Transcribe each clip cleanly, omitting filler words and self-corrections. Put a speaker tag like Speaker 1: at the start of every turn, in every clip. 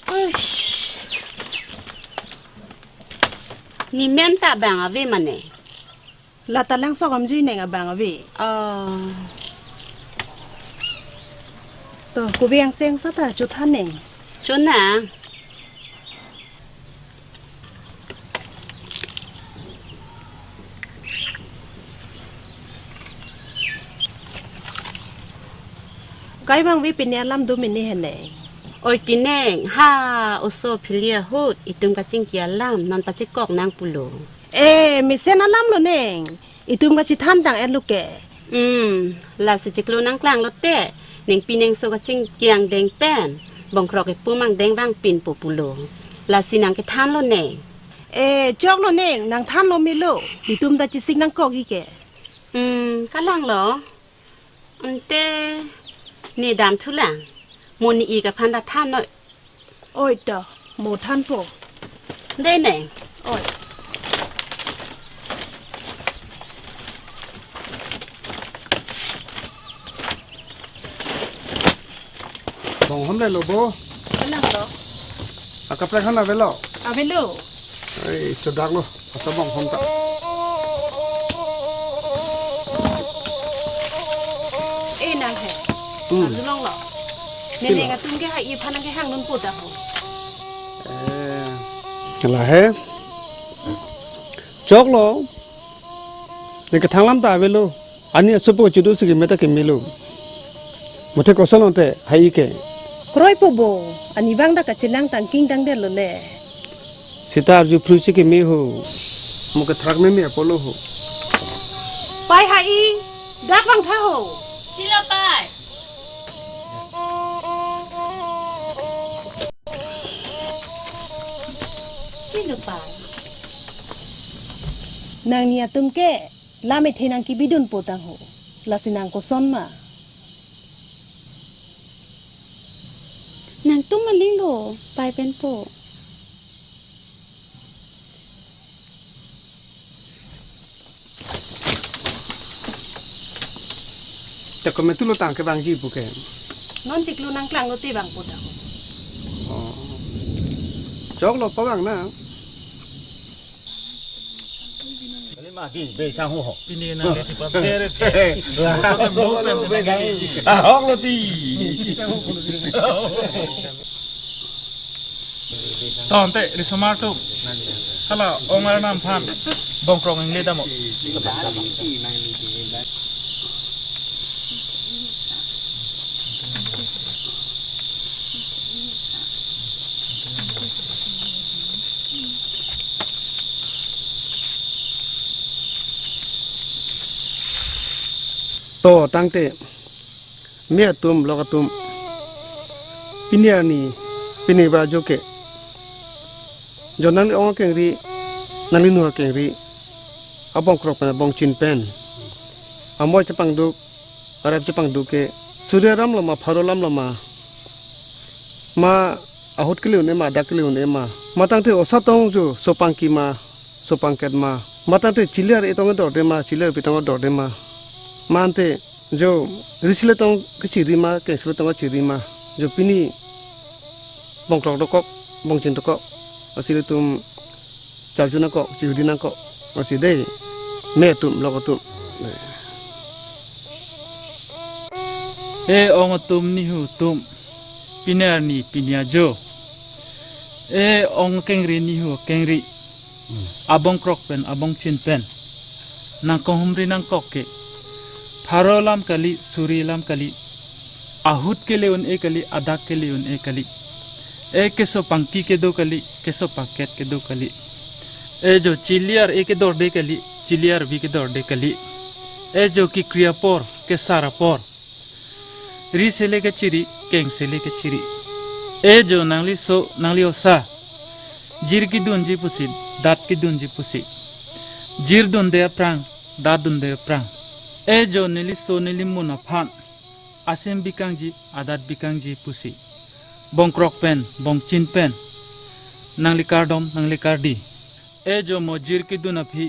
Speaker 1: Uish. Ni menta bang ave mane.
Speaker 2: La talang so kam jui neng abang ave. To ku biang seng sa ta chu than neng.
Speaker 1: Chỗ nào?
Speaker 2: Kai bang vi pin lam du min ni hen neng.
Speaker 1: Ôi tí nè, ha, ô sô philia hút, itum kacing kia lam, non pacik kok nang pulo.
Speaker 2: Mi sen alam lo neng. Itum ka chi than tang en lu ke.
Speaker 1: Là sự chích lô nang klang lót tệ, neng pineng sô kacing kiang deng pen, bong krok cái pu mang deng bang pin po pulo. Là si nang cái than lo nè.
Speaker 2: Chok lo neng nang than lo mi lo. Itum ta chi sing nang kok gi ke.
Speaker 1: Cái lang lo. Ante, nè đam thu lang. Môn ni cái phan đã than nội.
Speaker 2: Oi to, mo than po.
Speaker 1: Đây nè.
Speaker 2: Oi.
Speaker 3: Bong hôm nay lo bo.
Speaker 2: Cái lang lo.
Speaker 3: Kapla khana velo.
Speaker 2: Ave lo.
Speaker 3: Ai chodak lo. Asa bong hôm ta.
Speaker 2: Nang he. Zulong lo. Neng ka tum ke ha i phan ke hang nun pu ta ho.
Speaker 3: Là he. Chok lo. Ni ka thang lam ta velo. Ani supo chudu sigi meta ke milu. Mothe kosalon te hai ke.
Speaker 2: Kroi po bo. Ani bang da ka chilang tang king tang de lo ne.
Speaker 3: Sita arju frusi ke mi ho. Muke thrak me mi apolo ho.
Speaker 2: Pai ha i. Dak bang tha ho.
Speaker 1: Sila pai. Sila pai.
Speaker 2: Nang nia tum ke. La me the nang ki bidun po tang ho. La sinang ko son ma.
Speaker 4: Nang tum malilo. Pai pen po.
Speaker 3: Ta ko metu lo tang ke bang ji bu ke.
Speaker 2: Non chik lu nang klang lo ti bang po ta ho.
Speaker 3: Chok lo pa bang na.
Speaker 5: Về sang hồ
Speaker 6: Pini na resi pampere.
Speaker 5: hóc lo ti
Speaker 6: Tonte risomato. Hala omar nam phan. Bong krong ang leda mo.
Speaker 3: To tang te mia tum lo ka tum pinia ni pini ba jo ke jonan ong ke ri nali nu ke ri abong krok pa bong chin pen amoy chapang du arab chapang du ke surya ram lama pharolam lama ma ahut kiliu ne ma dakliu ne ma matang te osatong jo sopang ki ma sopang ket ma matang te chilar etong dor de ma chilar pitong dor de ma Mante jo risile tong ke chirima ke sile tong chirima jo pini bong krok dokok bong chin dokok asile tum chawjuna ko chihudina ko aside me tum logo tum
Speaker 6: E ong tum ni hu tum. Pinar ni pinia jo. E ong kengri ni hu kengri. Abong krok pen abong chin pen. Nang kong humri nang kok ke. Pharolam kali surilam kali ahut ke leun e kali adak ke leun e kali e keso pangki ke do kali keso paket ke do kali e jo chiliar e ke dor de kali chiliar vi ke dor de kali e jo ki kriyapor ke sarapor ri sele ke chiri keng sele ke chiri e jo nangli so nangli osa jir ki dunji pusi dat ki dunji pusi jir dun de prang dat dun de prang E jo nili so nili muna phan asem bikangji adat bikangji pusi bong krok pen bong chin pen nang likar dom nang likar di e jo mojir ki duna phi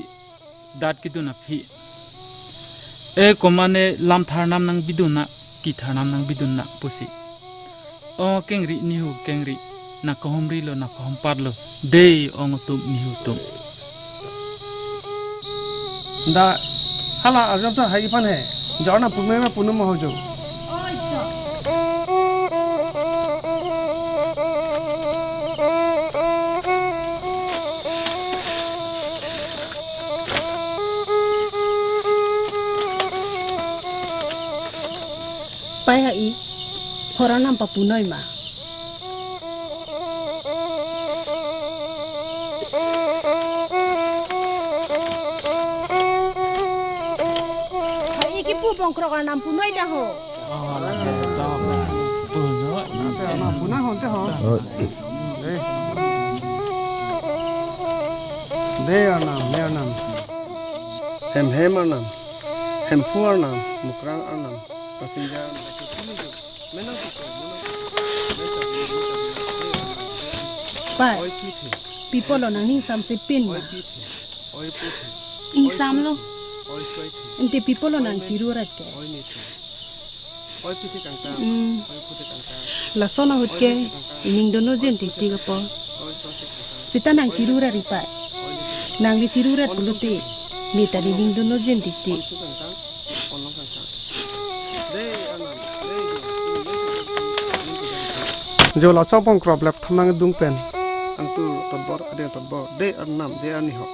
Speaker 6: dat ki duna phi e komane lam tharnam nang biduna ki tharnam nang biduna pusi o kengri ni hu kengri nak homri lo nak hompar lo dei ong tum ni hu tum
Speaker 3: Da hala ajab ta hai pan hai. Jana punme ma punum ho jo.
Speaker 2: Pai hai hora nam papunoi ma. Hai ki pu bongkrok nam punoi dah ho.
Speaker 3: Ma punah ho te ho. De anam. Hem anam. Hem fu anam. Mukrang anam. Pasinjan. Menang tu.
Speaker 2: Pai
Speaker 3: Oi ki the.
Speaker 2: people lo nang ning sam se pin ma.
Speaker 3: Oi ki the. Oi pu the.
Speaker 1: ing sam lo
Speaker 3: Oi swai the.
Speaker 2: Ente people lo nang chiru rat ke.
Speaker 3: Oi ni the. Oi ki the kang ta.
Speaker 2: Hmm.
Speaker 3: Oi pu the kang ta.
Speaker 2: La sona hut ke ining dono jen tik tik po.
Speaker 3: Oi so se kang ta.
Speaker 2: Sita nang chiru rat ri pai.
Speaker 3: Oi ni the.
Speaker 2: Nang li chiru rat puluti. Ni tadi ning dono jen tik tik.
Speaker 3: Su kang ta. On long kang ta. De anam. Jo la sa pong crop lap thamang dung pen. Antu todbor ade todbor. De anam de ani ho.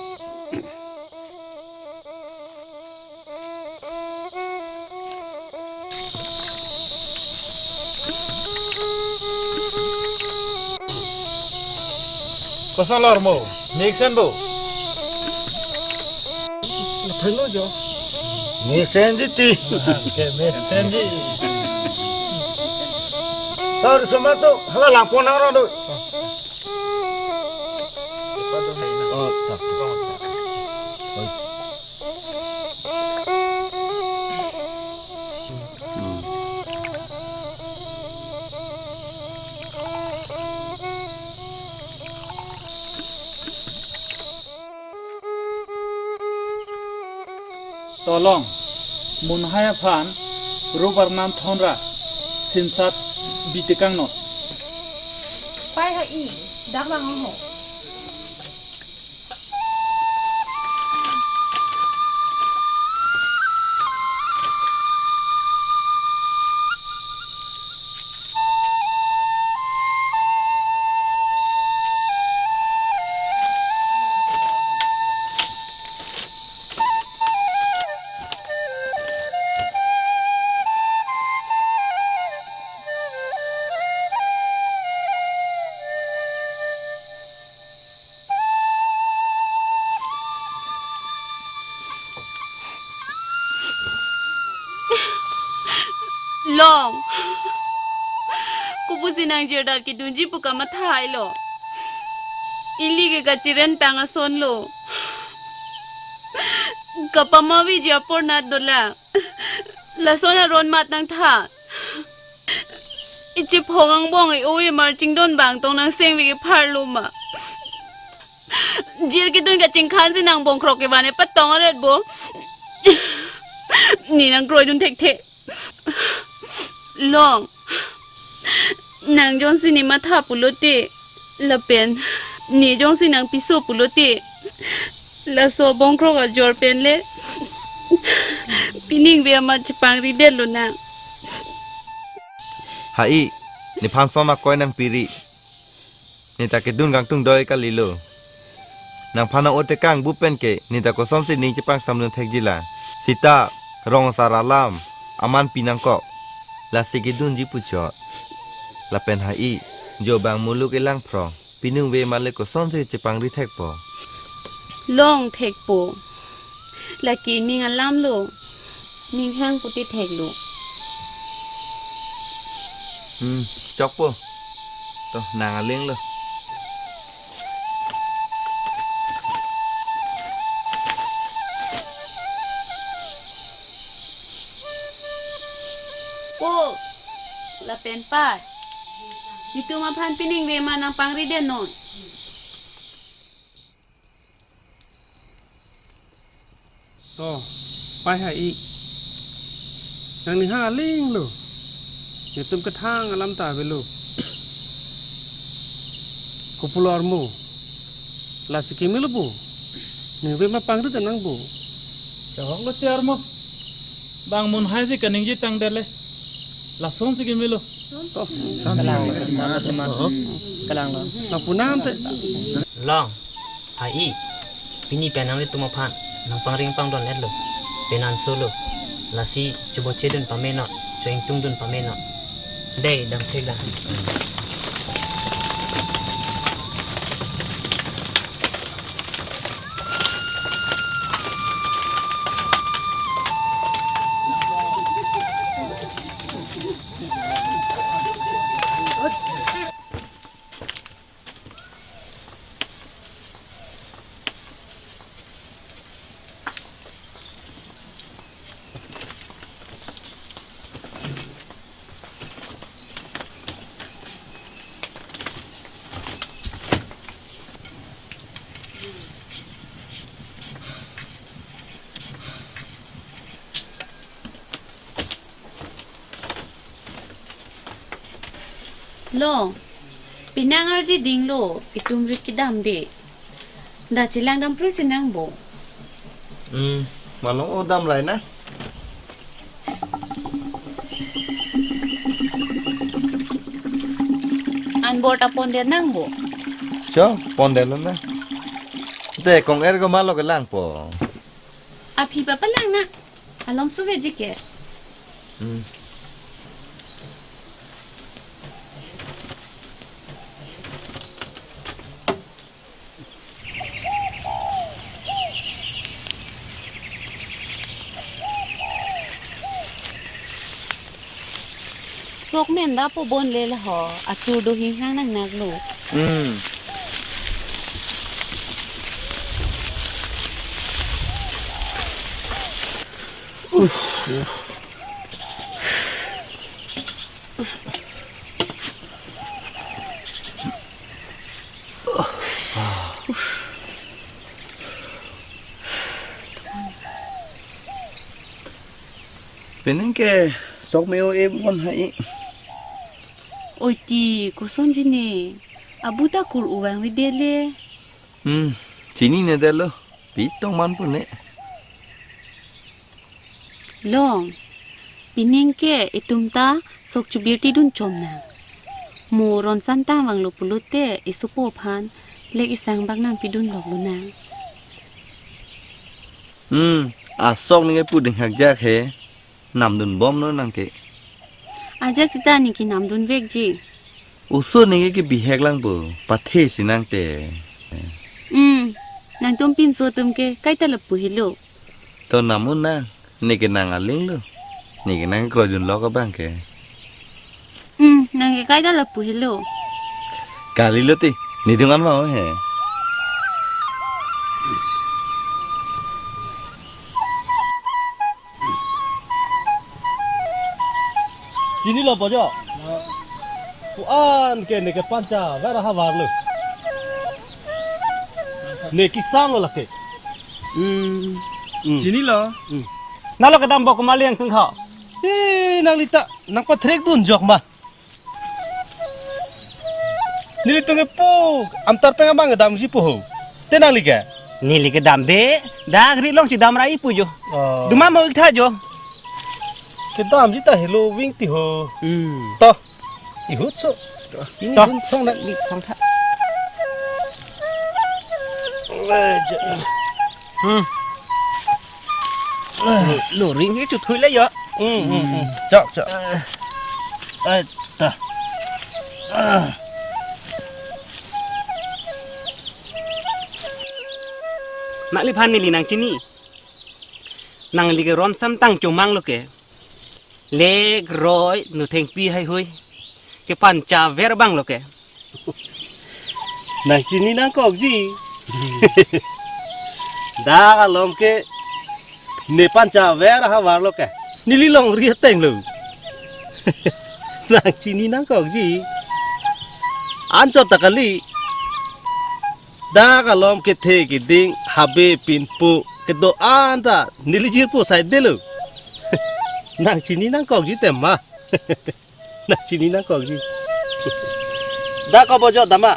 Speaker 6: kosan lor mo nixon bo
Speaker 3: Phelo jo.
Speaker 5: Ni senji ti.
Speaker 6: ke me senji
Speaker 5: Tar somato hala lapon aro do. Oh, tak.
Speaker 6: tolong mun haya phan robar nam thonra sinsat bitekang no
Speaker 2: Pai hai dak bang ho.
Speaker 1: long kubu sinang jerdal ki dunji puka mathai lo ili ke gachiren tanga son lo kapama vi japor na dola la sona ron mat nang tha ichi phongang bong ai owe marching don bang tong nang seng wi ke phar lu ma jir ki dun ga ching khan sinang bong krok ke bane patong ret bo ni nang kroi dun thek thek long nang jong sini matha pulote la pen ni jong sinang piso pulote la so bong krok a jor pen le pining be ma chpang ri de lo na
Speaker 7: Hai, ni phan sona koi nang piri. Ni ta ke dun gang tung doi ka lilo. Nang phana ote kang bupen ke ni ta ko som si ning chipang samlun thek jila. Sita rong saralam aman pinang ko. La sigi dun ji pucho. La pen hai jo bang muluk elang pro. Pinung we male ko som si chipang ri thek po.
Speaker 1: long thek po la ki ning alam lo ning hang puti thek lo
Speaker 7: Chok po. To nang aleng lo.
Speaker 1: po la pen pa itu ma phan pining we ma nang pangri de non
Speaker 3: To pai hai nang ni ha ling lo. Ni tum ka thang alam ta ve lo. Kepulauanmu. Lah si Kimi lebu. Ning be ma pangri tenang bu.
Speaker 6: Jawab lo tiar mo. Bang mun hai si kaning ji tang dele. Langsung si gimelo.
Speaker 3: Toh.
Speaker 8: Kalang lo.
Speaker 3: Na punam te.
Speaker 8: Long. Hai. Pini penang le tuma phan. Nang pangring pang don edlo. Penan solo. Lasi coba cedun pameno. Coing tungdun pameno. Dei dam thega.
Speaker 4: Lo, pinang arji ding lo, itum rit kidam de. Da chilang dam pru sinang bo.
Speaker 7: Malong odam lai na.
Speaker 4: An bota pon der nang bo.
Speaker 7: Cho, pondel na. Te kong ergo malo ke lang po.
Speaker 4: Api pa lang na. Alom suwe jike. Sok men da po bon le la ho. Atu do hing hang nang nag lo.
Speaker 7: Pening ke sok meo e bon hai.
Speaker 4: Oi ti ko sonji ne. Abu ta kul uwang wi dele.
Speaker 7: Sini ne delo. Pitong man pun ne.
Speaker 4: Long. Pining ke itum ta sok chu beauty dun chom na. Mo ron san ta wang lo pulute isupo phan lek isang bak nang pidun lok lo na.
Speaker 7: Sok ni ke puding hak jak he. Nam dun bom no nang ke.
Speaker 4: Aja sita ni ki nam dun vek ji.
Speaker 7: Uso ni ke bihek lang bo. Pathe sinang te.
Speaker 4: Nang tom pin so tum ke kai ta lapu hilo.
Speaker 7: To namun na. Ni ke nang aling lo. Ni ke nang krojun lo ka bang ke.
Speaker 4: Nang ke kai ta lapu hilo.
Speaker 7: Kali lo ti. Ni dungan mau he.
Speaker 3: Sini lo bojo. Puan ke ne ke panca vera ha warlu. Ne ki sang lo ke. Sini lo.
Speaker 9: Nalo ka dam bok mali ang kung ha.
Speaker 3: Nang lita nang pa trek dun jok ma. Nili tunge po amtar penga bang dam ji po. Tenang liga.
Speaker 9: Nili ka dam de, da gri long si dam rai pu jo. Duma mo ikta jo.
Speaker 3: Ke dam ji ta hello wing ti ho. To. I hut so. Ini
Speaker 9: To.
Speaker 3: dun song na li song tha.
Speaker 9: Lo ring cái chút thôi lấy jo.
Speaker 3: Chok chok.
Speaker 9: Ta. Mak li phan ni li nang chini. Nang li ke ron sam tang chomang lo ke. Le roi nu theng pi hai hui. Ke pan cha ver bang lo ke.
Speaker 3: Nang sini nang kok ji. Da kalom ke ne panca vera ha warlo ke. Nili long ri teng lu. Nang sini nang kok ji. Ancho takali. Da kalom ke the ke ding habe pin pu ke do anta nili jir pu sai delu. Nang sini nang kok ji temma. Nang sini nang kok ji. Da ko bojo dama.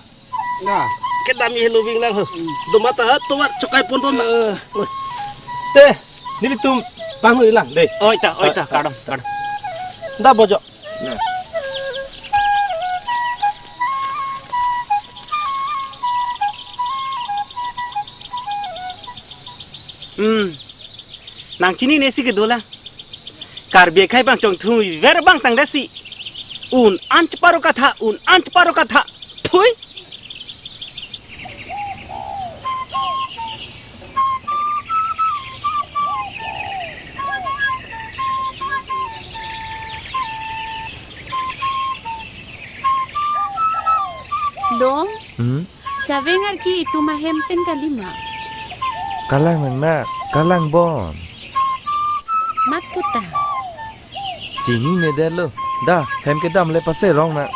Speaker 9: Nah, kita mi hello bing lang ho. Do mata ha to wat chokai pun pun.
Speaker 10: Teh, ni tum pang hilang deh.
Speaker 9: Oi ta, kadam.
Speaker 10: Dah bojo.
Speaker 9: Nang chini nesi ke dola. Kar bekai bang chong thui ver bang tang dasi. Un anch paro katha. Thui.
Speaker 4: Long, cawengar ki itu mahempen kalima.
Speaker 7: Kalang nang nak, kalang bon.
Speaker 4: Mat puta.
Speaker 7: Cini ne dah lo. Dah, hem ke dam le pase rong nak.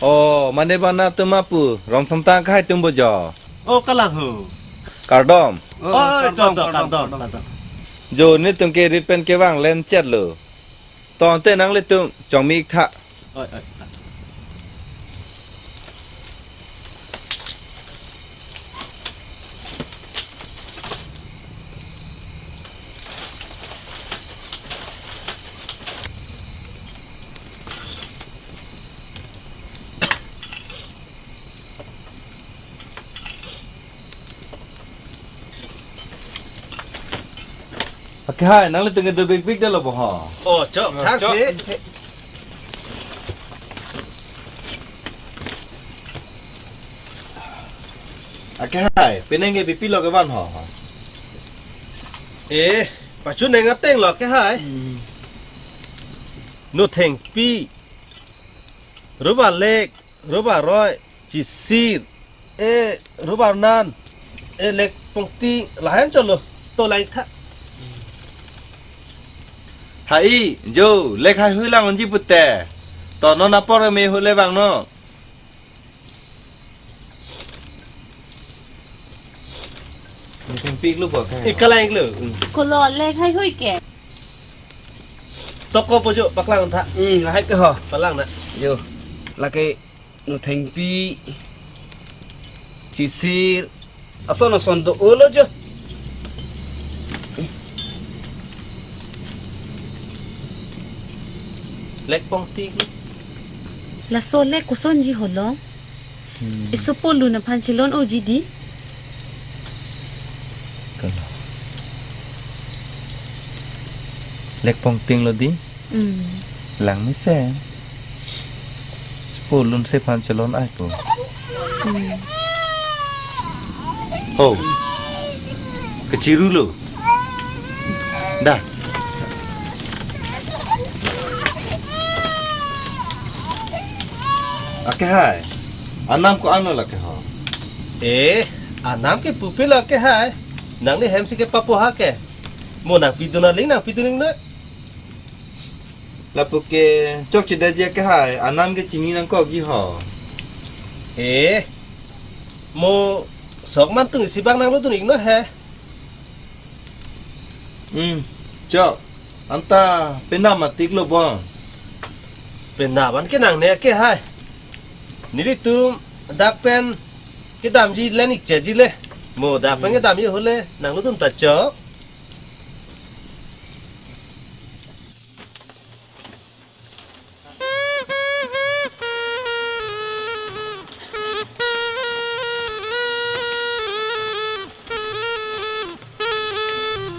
Speaker 7: Oh, mana bana tu mapu? Rong samtang kai tum bojo.
Speaker 9: Oh kalang ho.
Speaker 7: Kardom.
Speaker 9: Oh, kadam.
Speaker 7: Jo ni tum ke ripen ke wang len chat lo. Ton te nang le tum chong mi tha.
Speaker 9: Oi.
Speaker 7: Okey hai, nang le tum ke do big dah lo bo ha.
Speaker 9: Oh, chok, thang thế.
Speaker 7: Okey hai, peneng ke pipi lo ke wan ha.
Speaker 10: Pacu neng ateng lo ke hai. Nu theng pi. Ruba lek, ruba roy, cisir. Ruba nan. Lek pongti lahan cholo. To lai tha.
Speaker 7: Hai, jo, lek hai hui lang onji putte. To no na por me hu le bang no. Ni sing pik lu bo ka.
Speaker 10: Ikalang lu.
Speaker 4: Kalau lek hai hui ke.
Speaker 10: Toko pojo paklang tha.
Speaker 9: Lahai ke ho.
Speaker 10: Palang nak.
Speaker 9: Yo. Laki nu theng pi. Cisir. Asono sondo ulo jo.
Speaker 10: Lek pongti.
Speaker 4: La so lek kuson ji holo. Isu polu na pancilon oji di.
Speaker 7: Lek pong ting lo di. Lang ni se. Sepulun se pancalon ai po. Oh. Keciru lo. Dah. Okey hai. Anam ko ano la ke ha.
Speaker 10: Anam ke pupil la ke hai. Nang ni hem si ke papo ha ke. Mo nang pituling na.
Speaker 7: Lapu ke chok chida je ke hai. Anam ke cini nang ko gi ha.
Speaker 10: Mo sok man tung si bang nang lo tuning no he.
Speaker 7: Chok. Anta penama tik lo bon.
Speaker 10: Penaban ke nang ne ke hai. Nili tum dak pen ke dam ji lenik che ji le. Mo dak pen ke dam ji hole nang lo tum ta chok.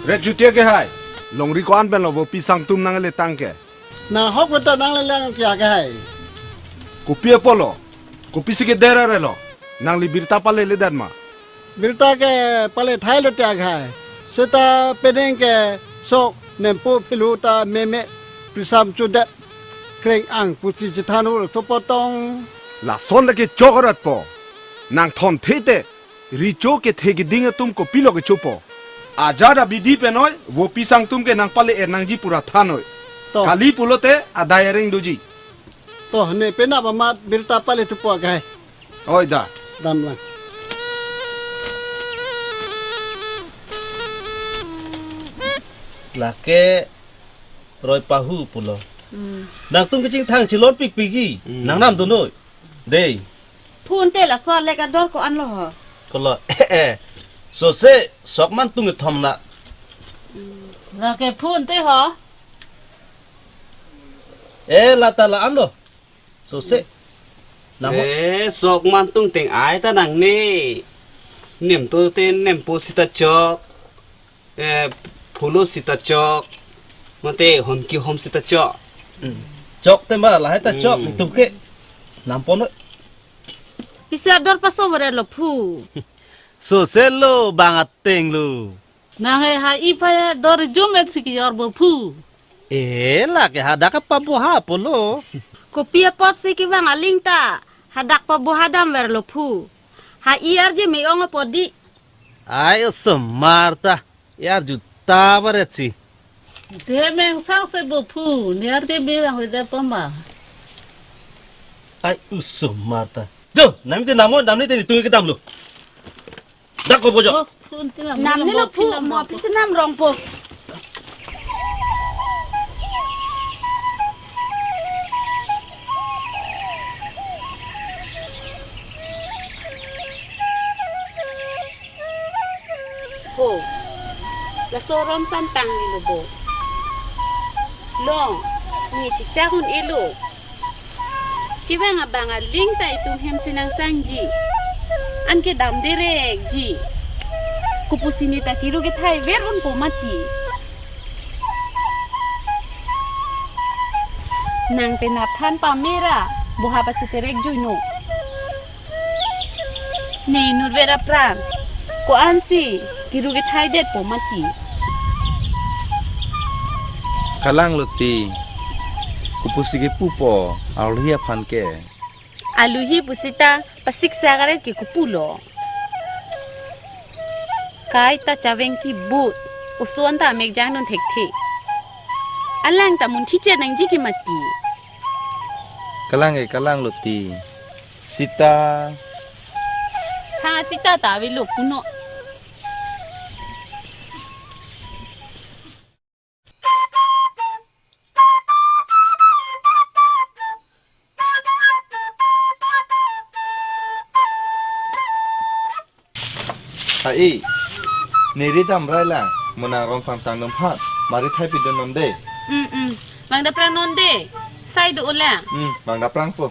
Speaker 5: Red jutia ke hai. Longri ko an ben lo bo pisang tum nang le tang ke.
Speaker 3: Na hok beta nang le lang kya ke hai.
Speaker 5: Kopi polo. Kopi sige dera re lo. Nang li birta pale le dan ma.
Speaker 3: Birta ke pale thai lo tya hai. Seta peneng ke sok nempu piluta meme prisam chudet kreng ang puti jithanu sopotong.
Speaker 5: La son le ke chokorat po. Nang thon thete. Richo ke thegi dinga tum ko pilo ke chupo. Ajada bidi pe noi, wo pisang tum ke nang pale nang ji pura thanoi. Kali pulote adayering duji.
Speaker 3: To ne pena pamat birta pale tupo ke hai.
Speaker 5: Oi da.
Speaker 3: Dam lang.
Speaker 10: lake roi pahu pulo nang tum kecing thang chilon pik pigi nang nam tu noi dei
Speaker 2: พูนเตละซอนเล็กดอลก็อันละเหรอ
Speaker 10: kalau so se sok man tung thom la
Speaker 1: แล้วแกพูนเต้หอ
Speaker 10: la ta la an lo so se nam
Speaker 9: sok man tung teng ai ta nang ni niệm tu tên niệm pu sita chok phulo sita chok mate hon ki hom sita chok
Speaker 10: chok te ma la ta chok tum ke nam pon
Speaker 2: bisa dor paso bare lo pu
Speaker 10: so se lo bang ateng lo
Speaker 1: นางหาอีพายดอร์จุเม็ดสิกยอร์บพู
Speaker 10: la ke hada ka pa bo ha polo
Speaker 2: ko pia pos si ki wang aling ta hadak pa bo hadam ver lo pu ha iar je me ong podi
Speaker 10: ai semarta yar juta baret si
Speaker 1: เดเมงสังเสบพูเนียร์เดเบรังเดปมา
Speaker 10: ai semarta do nam te namo nam ni te tu ke tam lo dak ko bojo
Speaker 2: นำนี่lo pu mo pi se nam rong po
Speaker 1: โอ้ละโซรอมซันตังนี่โลโบลองนี่จิจ้าคนอีลูคิดว่างับบางaลิงไตตุมเฮมสินังซังจีอันke dam direk ji kupusini ta kiru ke thai ver on po mati nang pe nap than pa mera boha pa chiterek juino ni nur vera pran ko ansi kiru ke thai det po mati
Speaker 7: kalang luti kupusige pupo aulia phanke
Speaker 1: aluhi pusita pasik sagaret ke kupulo kai ta chaveng ki but usuan ta mek jang non thekthi alang ta mun thi che nang ji ki mati
Speaker 7: kalang luti sita
Speaker 1: ha sita ta we lo kuno
Speaker 7: ai neri dam raila mona rom phang tang nam phat mari thai pi don de
Speaker 1: bang da pranon de sai do la
Speaker 7: bang da prang po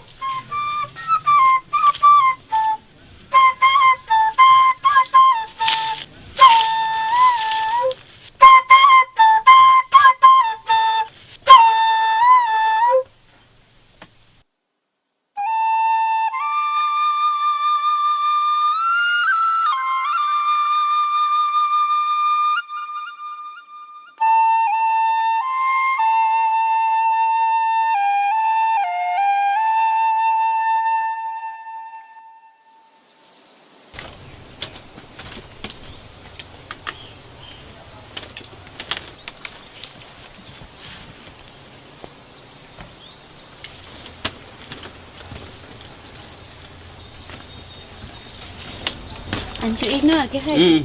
Speaker 1: anju igno ke hai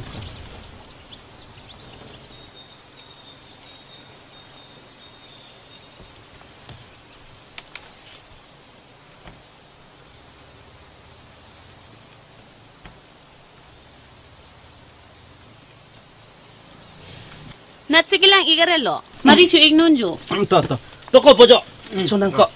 Speaker 1: nat sikilang igarelo mari chu ignon jo
Speaker 10: to ko bojo sonang ko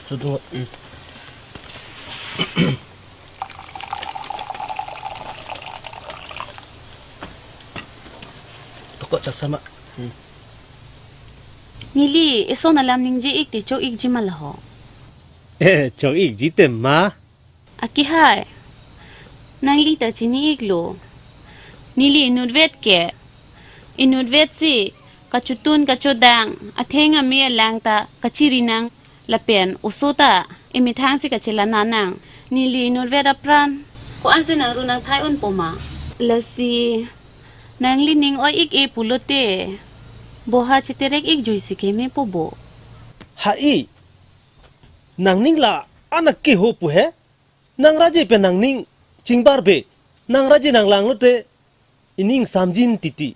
Speaker 10: Sudah. Toko cak sama.
Speaker 1: nili eso na lam ning je ik te chok ik ji mal ho
Speaker 10: Cok ik jite ma.
Speaker 1: aki hai nang li ta chini ik lo nili inudvet si kachutun kachudang athenga me lang ta kachiri nang lapen usota imithang si kachela nanang nili inudvet apran ko anse nang runang thai un poma lasi nang li ning oi ik e pulote boha chiterek ik joisi ke me pobo
Speaker 10: Hai. nang ning la anak ke ho pu he nang raje pe nang ning chingbar be nang raje nang lang lote ining samjin titi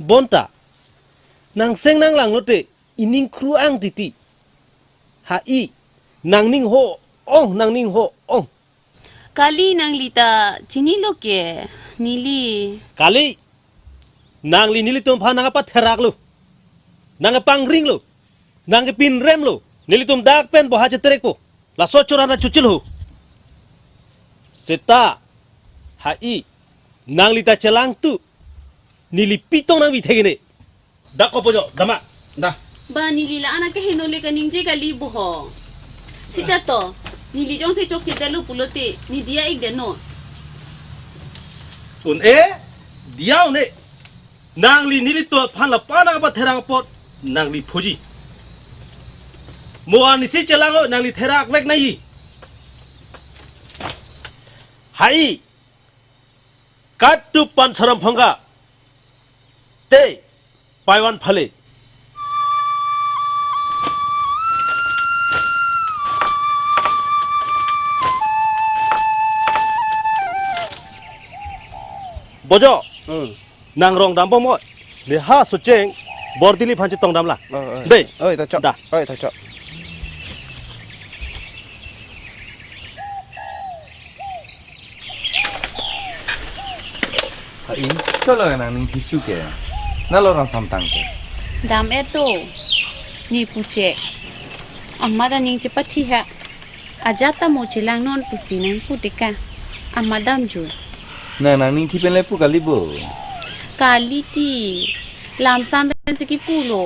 Speaker 10: bonta nang seng nang lang lote ining kruang titi ha i nang ning ho ong
Speaker 4: Kali nang lita chini lo ke nili
Speaker 10: kali nang li nili tum pha nang apa therak lo nang pang ring lo nang pin rem lo nili tum dak pen bo ha chetrek po la so chorana chuchil ho seta ha i nang lita chelang tu nili pitong nang bi thegene dak ko pojo dama da
Speaker 4: ba nili la anak ke henole ka ningje ka libu ho. Sita to nili jong se chok chete lo pulote ni dia ik de no.
Speaker 10: un e diaw ne nang li nili to phan la pa na ba therang pot nang li phoji mo ani si chelang o nang li therak vek nai hai kat tu pan saram phanga te paiwan phale bojo nang rong dam mo le ha su cheng bordili phan tong dam la dei
Speaker 3: oi ta chok
Speaker 10: da
Speaker 3: oi ta chok
Speaker 7: Ha in cho lo nang ning kisu ke na lo ram sam tang ke
Speaker 4: Dam eto ni puche amma da ning chepati ha ajata mo chilang non pusi nang putika amma dam ju
Speaker 7: nang ning thi pen le pu kali bo
Speaker 4: kali ti lam sam ben se ki pulo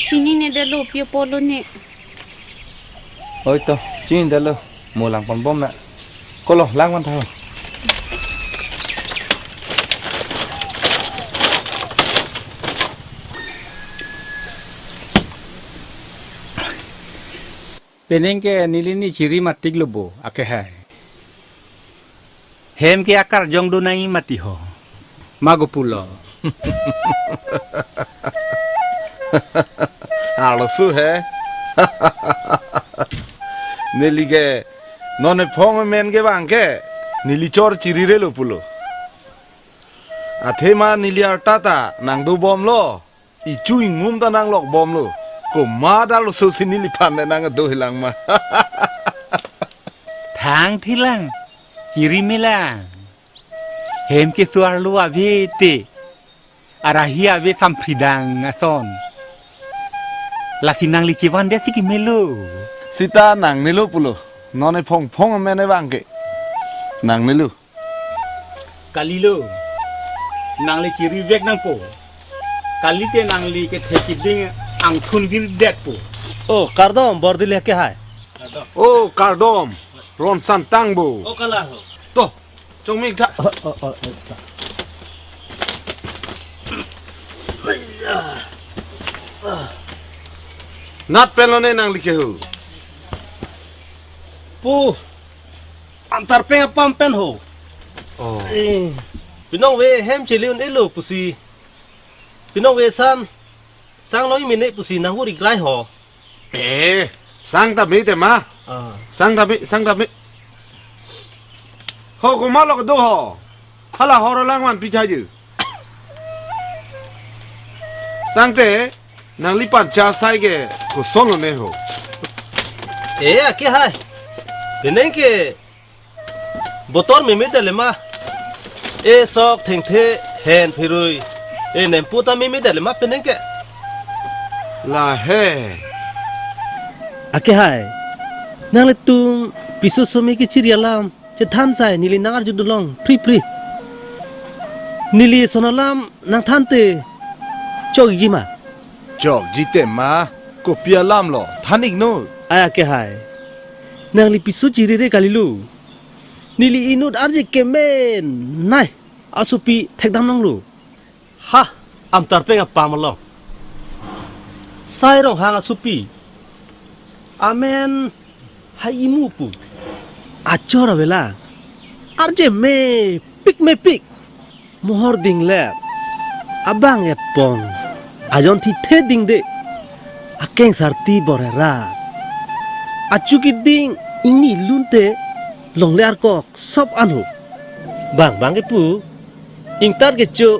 Speaker 4: chini ne de lo pio polo ne
Speaker 7: oi to chin da lo mo lang pon bom na ko lo lang man thao
Speaker 11: Peneng ke nilini ciri matik lobo ake hai.
Speaker 9: Hem ke akar jong do nai mati ho.
Speaker 11: Mago pulo.
Speaker 5: Alo su he. Nili ke none phong men ke bang ke nili chor chiri re lo pulo. Athe ma nili artata nang do bom lo. I chu ngum ta nang lok bom lo. Ko ma da lo so sin nili pan nang do hilang ma.
Speaker 9: Thang thilang ciri milang. Hem ke suar lu avete. Arahi ave sampridang ason. La sinang li ciwan dia siki melo.
Speaker 5: Sita nang nilu pulo. None phong phong men e bang ke. Nang nilu.
Speaker 11: Kalilo. Nang li ciri vek nang po. Kali te nang li ke theki ding ang thun gir det po.
Speaker 10: oh kardom bordili ke hai
Speaker 5: Oh kardom. Ron san tang bo.
Speaker 10: oh kala ho
Speaker 5: To. Chong mi tha. Nat pelone nang like hu.
Speaker 10: pu antar pe pam pen ho
Speaker 5: Oh.
Speaker 10: pinong we hem chiliun elo pusi pinong we san sang loi mine pusi na huri grai ho
Speaker 5: Eh, sang ta mi te ma. Sang ta mi. Ho ko ma lo ko do ho. Hala ho ro lang wan pi cha ju. Tang te nang li pan cha sai ke ko son lo ne ho.
Speaker 10: e ke hai pineng ke botor me me dele ma e sok theng the hen phirui e nem puta me me dele ma pineng ke
Speaker 5: La he.
Speaker 10: ake hai nang le tung pisu some ki chirialam che than sai nili nangar judulong pri nili sonalam nang than te chok yima
Speaker 5: Chok jite ma ko pia lam lo thanik no.
Speaker 10: aya ke hai nang li pisu chiri re kalilu nili inut arje kemen nai asupi thekdam nang lu ha am tar pe nga pamalong sai rong hang asupi amen hai imu pu achora vela arje me pik mohor ding le abang et pon ajon thi the ding de akeng sarti borera acu kiding ini lunte long lear kok sop anu bang ke pu ingtar ke cu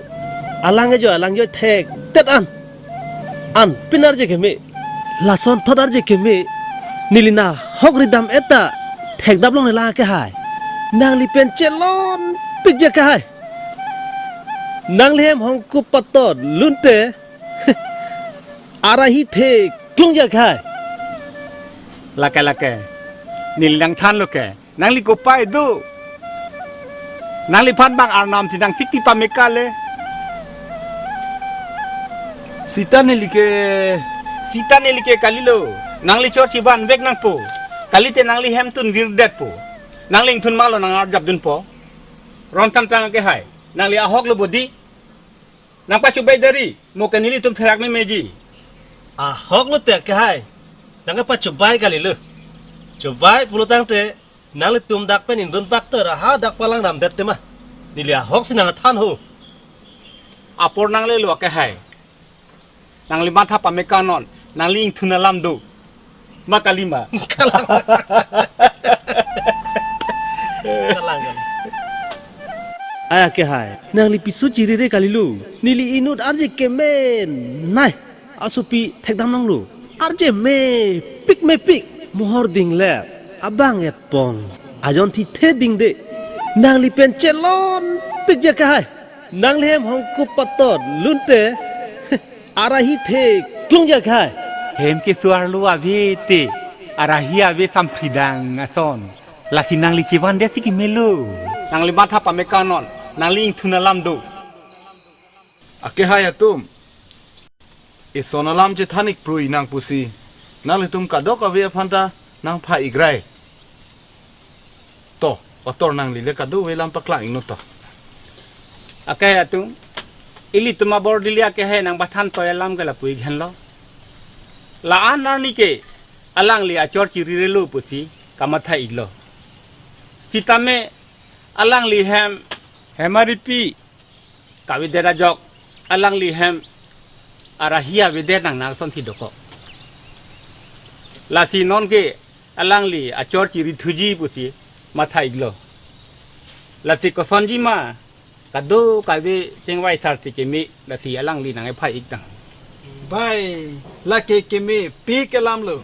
Speaker 10: alang jo tek tet an pinar je keme lason thodar je keme nilina hok ridam eta tek dab long la ke hai nang li pen chelon pik je ke hai nang lehem hong ku patot lunte arahi thek klung je ke hai
Speaker 11: lake nil nang than lo ke nang li ko pai do nang li phan bang arnam ti nang tik ti pameka le
Speaker 5: sita nelike
Speaker 11: kalilo nang li chor chiban vek nang po kalite nang li hem tun virdet po nang ling thun malo nang arjab dun po ron tan tang ke hai nang li ahok lo bodi nang pa chubai dari mo kanili tum thrak me meji
Speaker 10: hok lo tek ke hai nang pa cobai kali lu cobai puluh tang te nang li tum dak pen indun faktor ha dak palang nam det te mah nilia hok sinang than ho
Speaker 11: apor nang le lo ke hai nang li matha pameka non nang li thuna lam do makalima
Speaker 10: kalang aya ke hai nang li pisu ciri re kali lu nili inut arje kemen nai asupi thekdam nang lu arje me pik mohor ding le abang et pong ajon thi the ding de nang li pen chelon pik je ka hai nang lem hong ku patot lunte arahi the klung je ka hai
Speaker 9: hem ke suar lu abi te arahia be sampridang ason la sinang li ciwan de siki melu
Speaker 11: nang li matha pameka non nang li thuna lam do
Speaker 5: ake hai atum e sonalam je thanik prui nang pusi nang li tum kadok ave phanta nang pha igrai to pator nang li le kadu welam paklang inu to
Speaker 11: ake atum ili tuma bor dilia ke hai nang bathan to elam ke la pui ghen lo la anar ni ke alang li achor chiri re lu pusi kamatha iglo kitame alang li hem hemaripi kavidera jok alang li hem arahia vede nang nang son thi doko la si non ke alang li achor chiri thuji pusi matha iglo la si kosonji ma kado kabe chengwai thar ti ke mi la si alang li nang e phai ik tang
Speaker 3: bai la ke me pi ke lam lo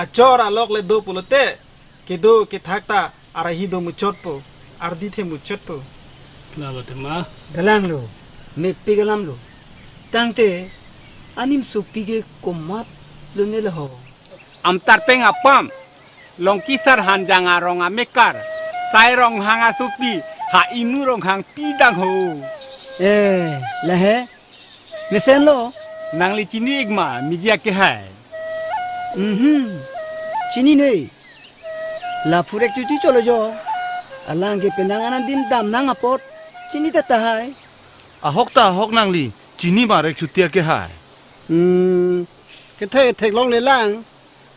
Speaker 3: achor alok le do pulote ke do ke thakta arahi do muchot po ardi the muchot po
Speaker 11: na lo te ma
Speaker 12: galang lo me pigalam lo tangte anim supige komat lo ne lo ho
Speaker 11: am tarpeng apam long kisar hanjang arong amekar sai rong hanga supi ha inu rong hang pi dang ho
Speaker 12: la he mesen lo
Speaker 11: nang li chini igma mijia ke hai
Speaker 12: chini ne la purek tu cholo jo alang ke penanganan dim dam nang apot chini ta hai
Speaker 5: ahok nang li chini ma rek chutia ke hai
Speaker 3: ke thek long le lang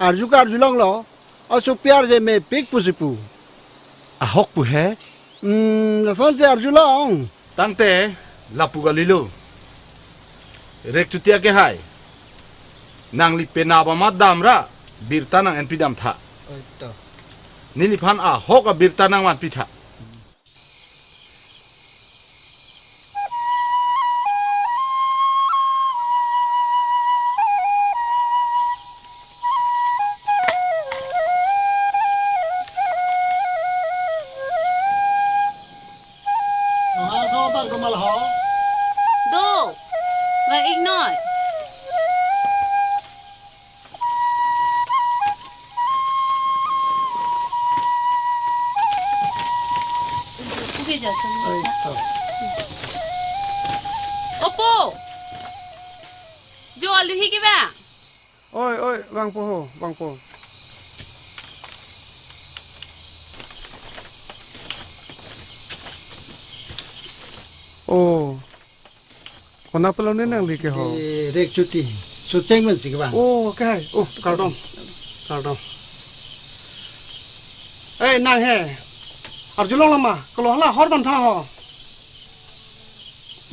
Speaker 3: arjukar julong lo asu pyar je me pik pusipu
Speaker 5: ahok pu he
Speaker 3: la son je arjulong
Speaker 5: tangte lapu galilo rek chutia ke hai nang li penaba ma damra birta nang en pidam tha nili phan ahok a birta nang man pitha
Speaker 4: Do, vang ik noi. Opo, jo alu hi ki ba?
Speaker 3: oi bang po oh kona pelo ne nang li ke ho
Speaker 12: rek chuti so cheng men sig bang
Speaker 3: oh kai oh kardong nang he arjulong lama kalau hala hor ban tha ho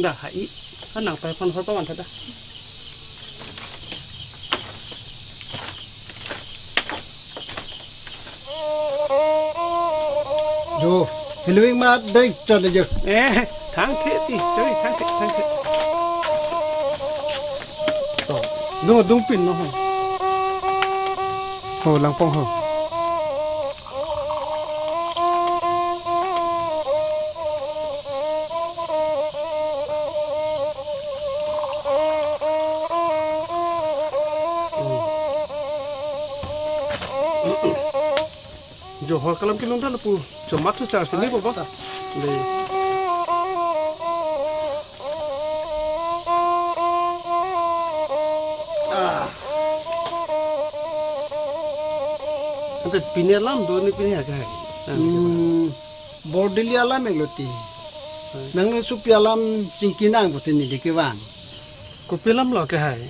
Speaker 3: da hai kan nang pai pon hor pa ban tha da
Speaker 12: Jo, Halloween mà đây cho là giờ.
Speaker 3: Tháng thế thì chơi tháng thế. Đúng đúng pin nó hả? Hồ lăng phong hả? Jo hol kalam kilong dah lepu. Jo matu sar sini bapa. Le. Ante pini alam do ni pini agak.
Speaker 12: Bordeli alam egloti. Nang supi alam cingkinang putin ni dikewan.
Speaker 3: Ko pilam lo ke hai.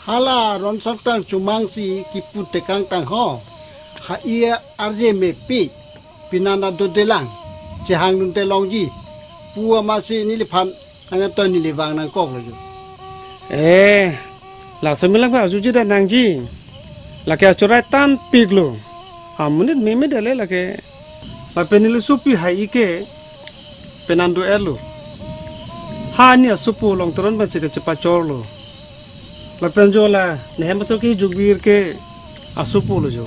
Speaker 12: Hala ron sartang cumang si kiput tekang tang ho. Ha ia arje me pi pinana do delang jehang nun telong ji pua masih ni lipan angan ton ni liwang nang kok lo.
Speaker 3: Lah semilang ba ajuji dan nang ji. La ke acurai tan pig lo. Amunit meme dale la ke. Pa penilu supi hai ke penando elo. Ha ni supu long turun ba ke cepat cor lo. La penjola ne hem ki jugbir ke asupu lo jo.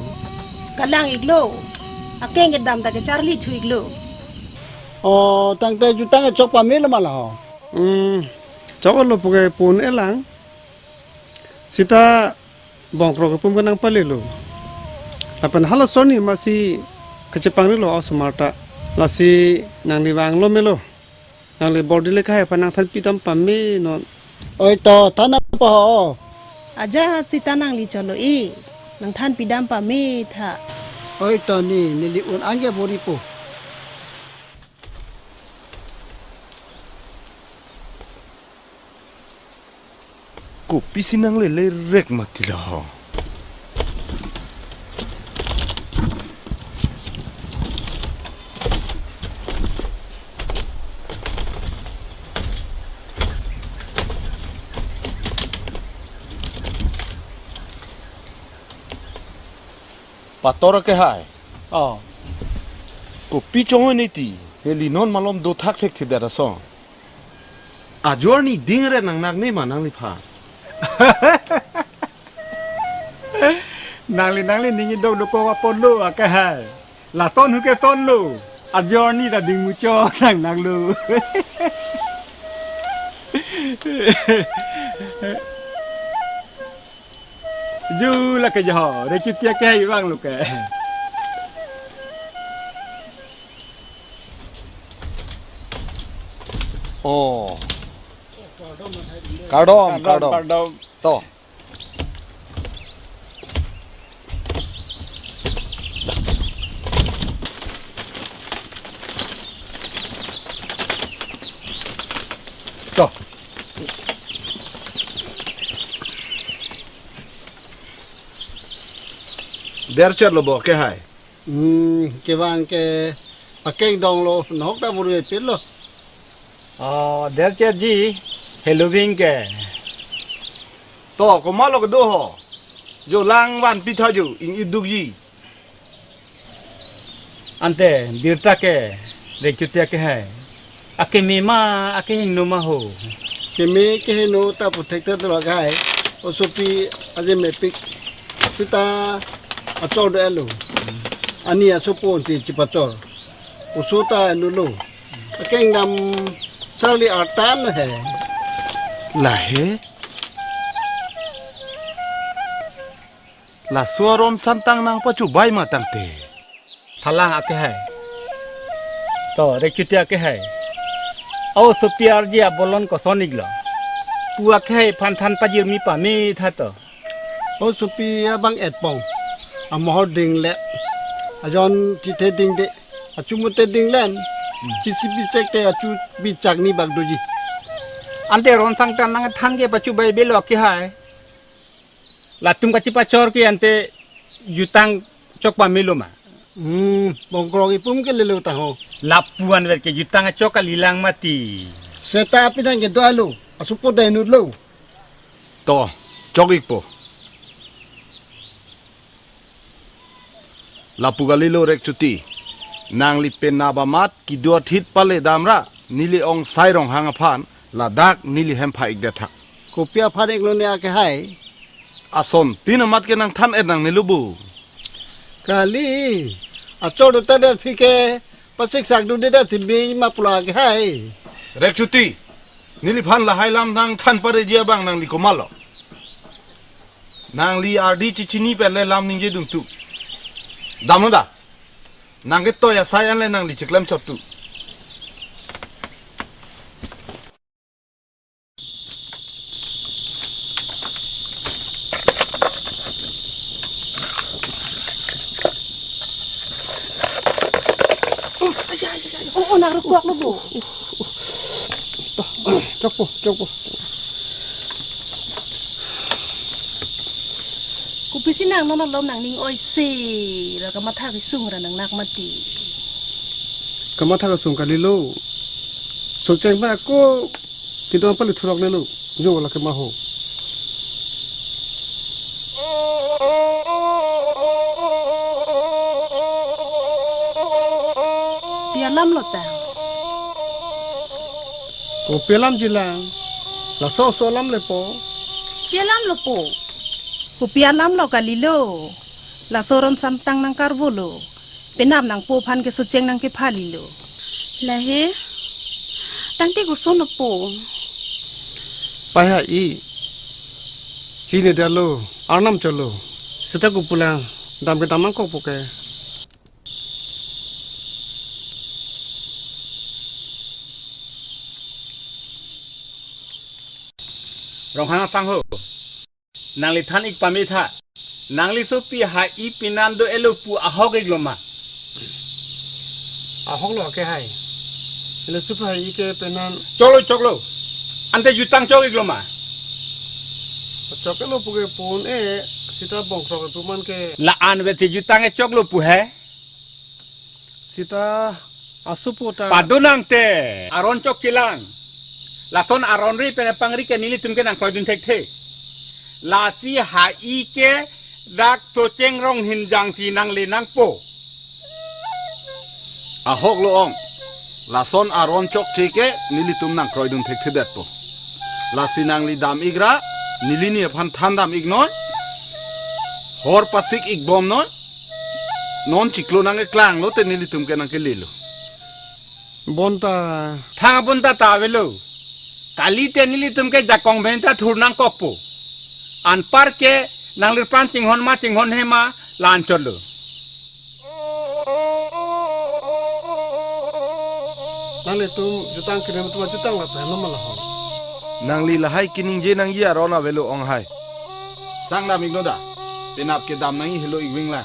Speaker 2: Kalang iglo. Akeng gedam ta ke Charlie thu iglo.
Speaker 12: Oh, tang te jutang chok pa mel malah.
Speaker 3: Chok lo puge pun elang. Sita bongkro ke pum kanang palelo. Lapan hala soni masih kecepang lo asmarta. Lasi nang liwang lo melo. Nang le body le kai panang than pitam pamme non.
Speaker 12: Oi to thana pa ho.
Speaker 2: Aja sita nang li cholo i. Nang than pidam pa me tha.
Speaker 12: Oi to ni li un angge bori po.
Speaker 5: Kopi sinang lele rek mati lah. Patora ke hai. Kopi chongo ni ti. Heli non malom do thak thek thidara so. Ajor ni dingre nang nak ni manang li pha.
Speaker 11: Nangli ningi dog doko wapon lo akahai. La ton hu ke ton lo. Ajor ni da ding mucho nang lo. Ju la ke jo, de chitia ke bang lo ke.
Speaker 5: Oh. Kadom. To. To. Dercher lo bo ke hai.
Speaker 12: Ke bang ke pakeng dong lo nok ta buru pil lo.
Speaker 11: Dercher ji Halloween ke.
Speaker 5: To ko malo ke do ho. Jo lang wan pi tha ju ing iduk ji.
Speaker 11: Ante dirta ke de chutia ke hai. Ake mema ake hing numa ho.
Speaker 12: Ke me ke no ta protector lo gai. O sopi aje me pik. Kita acor do elo. Ani asopo ti cipacor. Usuta nulu. Akeng dam Charlie artan hai.
Speaker 5: Lahe? La suaron santang nang pacu bai matang te.
Speaker 11: Thalang ake hai. To rekchutia ke hai. Au sopiar ji bolon ko soniglo. Puak hai panthan pajir mi pa mi thato.
Speaker 12: O sopi bang etpong. Amoh ding le. Ajon ti te ding de. Acu mute ding len. Ci sipi cek te acu bicak ni bagdoji.
Speaker 11: Ante ron sang tan nang thang ke pacu bai belo ke hai. Latum ka cipacor ke ante jutang chok pa miloma.
Speaker 12: Bongkrong ipum ke lelu taho.
Speaker 11: Lapuan wer ke jutang chok ka lilang mati.
Speaker 12: Seta pinang ke doalu. Asupo dai nudlo.
Speaker 5: To, chogik po. Lapu galilo rek cuti. nang li pen nabamat ki dua thit pale damra nili ong sairong hangaphan ladak nili hempa igdathak
Speaker 12: Kopia phanek lo ne ake hai.
Speaker 5: ason tinamat ke nang than nang nilubu
Speaker 12: Kali acol do tadar fike pasik sak du de da timbi ma pula ake hai.
Speaker 5: rek chuti nili phan la hailam nang than pare jia bang nang li komalo nang li ardi chichini pele lam ningje dum tu damno da nang ke to ya sayan le nang li chiklam chop tu
Speaker 12: Oh, nak rukuak lo bu. Cok po.
Speaker 13: Ku pisi nang non lom nang ning oi si, la ka matha ki sung ra nang nak mati.
Speaker 3: Kamatha ka sung kalilo. Sojeng ba ko kita apa liturok lelo. Jo la ke maho.
Speaker 13: Pialam lo ta.
Speaker 3: Ko pelam jilang. La so lam le po.
Speaker 2: Pialam lo po.
Speaker 13: Ku pialam lo kalilo. La soron santang nang karbolo. Penam nang po phan ke suceng nang ke phalilo.
Speaker 4: Lahe, tangti gusto na po.
Speaker 3: Paya i. Chini dalo. Arnam cholo. Sita ko pulang. Dam ke tamang ko poke.
Speaker 11: Rong hang sang ho. Nang li than ik pamitha. Nang li supi ha I pinando elupu ahog igloma.
Speaker 3: Ahong lo ke hai. Ele supa i ke penan.
Speaker 11: Choklo. Ante jutang chok igloma.
Speaker 3: Choke lo puke pun sita bongkrok tu man ke.
Speaker 11: La an beti jutang e choklo pu he.
Speaker 3: Sita asupota.
Speaker 11: Padunang te. Aron chok kilang. La ton aron ri pene pangri ke nili tumke nang koidun tek te. La si ha I ke dak to cheng rong hinjang ti nang le nang po.
Speaker 5: ahok lo ong lason aron chok cheke nili tum nang kroidun thek thedat po la sinang li dam igra nili ni phan thandam ignon hor pasik igbom non non chiklo nang klang lo te nili tum ke nang ke lilo
Speaker 3: bonta
Speaker 11: thang bonta ta velo kali te nili tum ke jakong benta thur nang kokpo an par ke nang lir pan chinghon hema lan cholo
Speaker 3: nang le tum jutang kirim tu jutang la pa no mala ho
Speaker 5: nang li lahai kining je nang ya rona velo ong hai sang da migno da penap ke dam nang hi helo igwing la